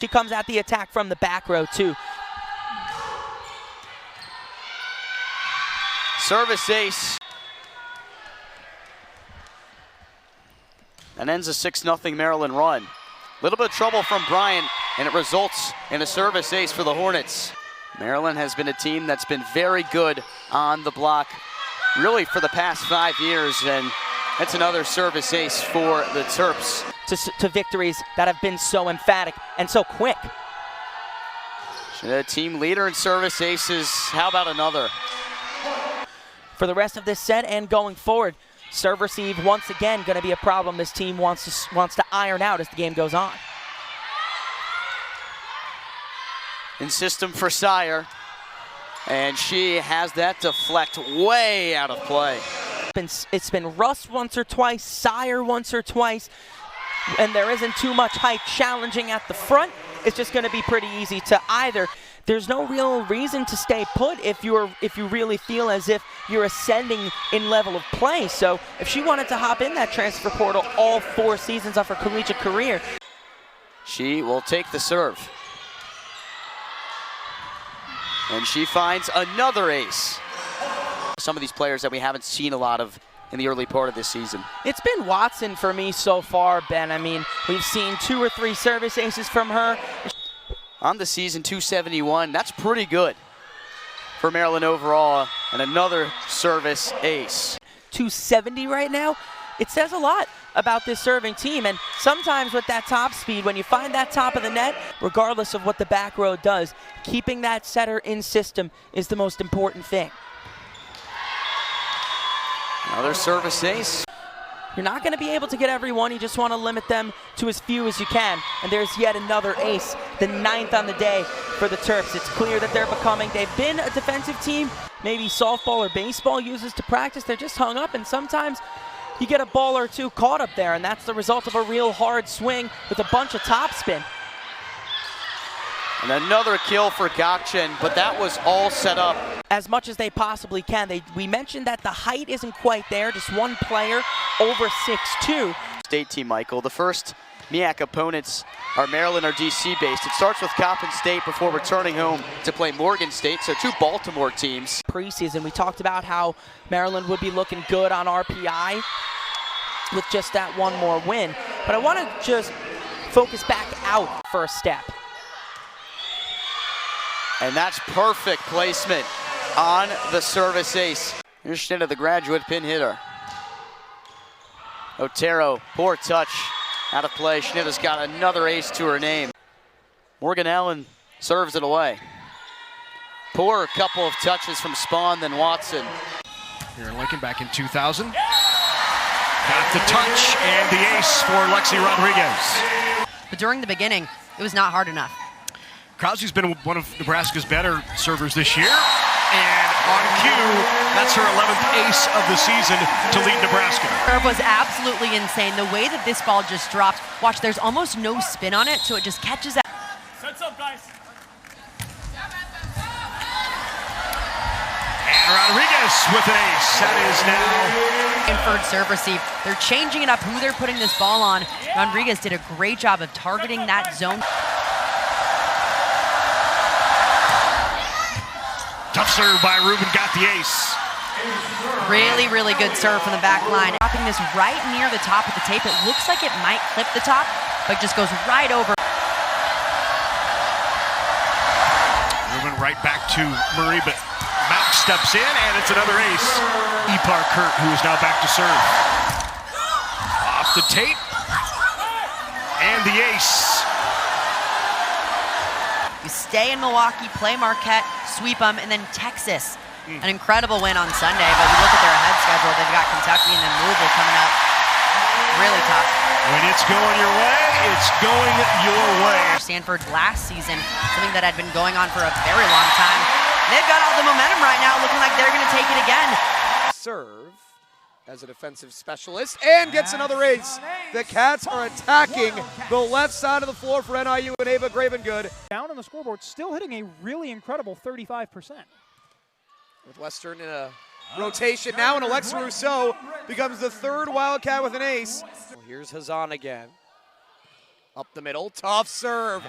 She comes at the attack from the back row, too. Service ace. And ends a 6-0 Maryland run. A little bit of trouble from Bryant, and it results in a service ace for the Hornets. Maryland has been a team that's been very good on the block, really for the past 5 years, and that's another service ace for the Terps. To victories that have been so emphatic and so quick. A team leader in service aces. How about another? For the rest of this set and going forward, serve receive once again going to be a problem this team wants to iron out as the game goes on. In system for Sire, and she has that deflect way out of play. It's been Russ once or twice, Sire once or twice, and there isn't too much height challenging at the front. It's just going to be pretty easy to either. There's no real reason to stay put if you really feel as if you're ascending in level of play. So if she wanted to hop in that transfer portal all 4 seasons of her collegiate career, she will take the serve. And she finds another ace. Some of these players that we haven't seen a lot of in the early part of this season. It's been Watson for me so far, Ben. I mean, we've seen 2 or 3 service aces from her. On the season, 271. That's pretty good for Maryland overall. And another service ace. 270 right now. It says a lot about this serving team. And sometimes with that top speed, when you find that top of the net, regardless of what the back row does, keeping that setter in system is the most important thing. Another service ace. You're not going to be able to get everyone. You just want to limit them to as few as you can. And there's yet another ace, the 9th on the day for the Terps. It's clear that they've been a defensive team. Maybe softball or baseball uses to practice. They're just hung up, and sometimes you get a ball or 2 caught up there, and that's the result of a real hard swing with a bunch of topspin. And another kill for Gokchen, but that was all set up. As much as they possibly can. We mentioned that the height isn't quite there, just one player over 6'2". State team, Michael. The first MEAC opponents are Maryland or DC based. It starts with Coppin State before returning home to play Morgan State, so 2 Baltimore teams. Preseason, we talked about how Maryland would be looking good on RPI with just that 1 more win. But I want to just focus back out for a step. And that's perfect placement on the service ace. Here's Schneider, the graduate pin hitter. Otero, poor touch, out of play. Schneider's got another ace to her name. Morgan Allen serves it away. Poor couple of touches from Spawn, then Watson. Here in Lincoln back in 2000. Got the touch and the ace for Lexi Rodriguez. But during the beginning, it was not hard enough. Krause's been one of Nebraska's better servers this year. And on cue, that's her 11th ace of the season to lead Nebraska. Serve was absolutely insane. The way that this ball just dropped, watch, there's almost no spin on it, so it just catches that. Sets up, guys. And Rodriguez with an ace. That is now Stanford serve receive. They're changing it up who they're putting this ball on. Rodriguez did a great job of targeting that zone. Tough serve by Ruben, got the ace. Really, really good serve from the back line. Dropping this right near the top of the tape. It looks like it might clip the top, but just goes right over. Ruben right back to Murray, but Mount steps in, and it's another ace. Ipar Kurt, who is now back to serve. Off the tape, and the ace. You stay in Milwaukee, play Marquette, sweep them, and then Texas. An incredible win on Sunday, but you look at their ahead schedule, they've got Kentucky and then Louisville coming up. Really tough. When it's going your way, it's going your way. Stanford last season, something that had been going on for a very long time. They've got all the momentum right now, looking like they're going to take it again. Serve as a defensive specialist and gets another ace. The Cats are attacking the left side of the floor for NIU and Ava Gravengood. Down on the scoreboard, still hitting a really incredible 35%. Northwestern in a rotation now, and Alexa Rousseau becomes the 3rd Wildcat with an ace. Well, here's Hazan again. Up the middle, tough serve.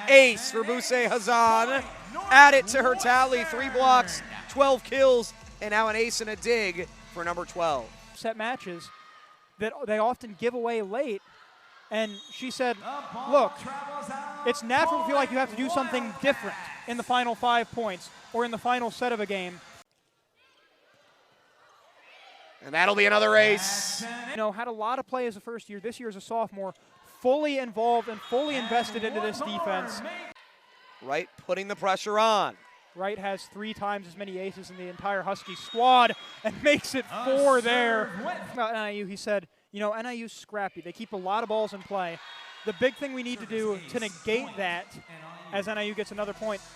Ace for Boussaint Hazan. Add it to her tally, 3 blocks, 12 kills, and now an ace and a dig for number 12. Set matches that they often give away late. And she said, look, it's natural to feel like you have to do something different in the final 5 points or in the final set of a game. And that'll be another ace. You know, had a lot of play as a first year. This year as a sophomore, fully involved and fully invested into this defense. Wright putting the pressure on. Wright has 3 times as many aces in the entire Husky squad and makes it 4 there. About NIU, he said, you know, NIU's scrappy. They keep a lot of balls in play. The big thing we need to do to negate that as NIU gets another point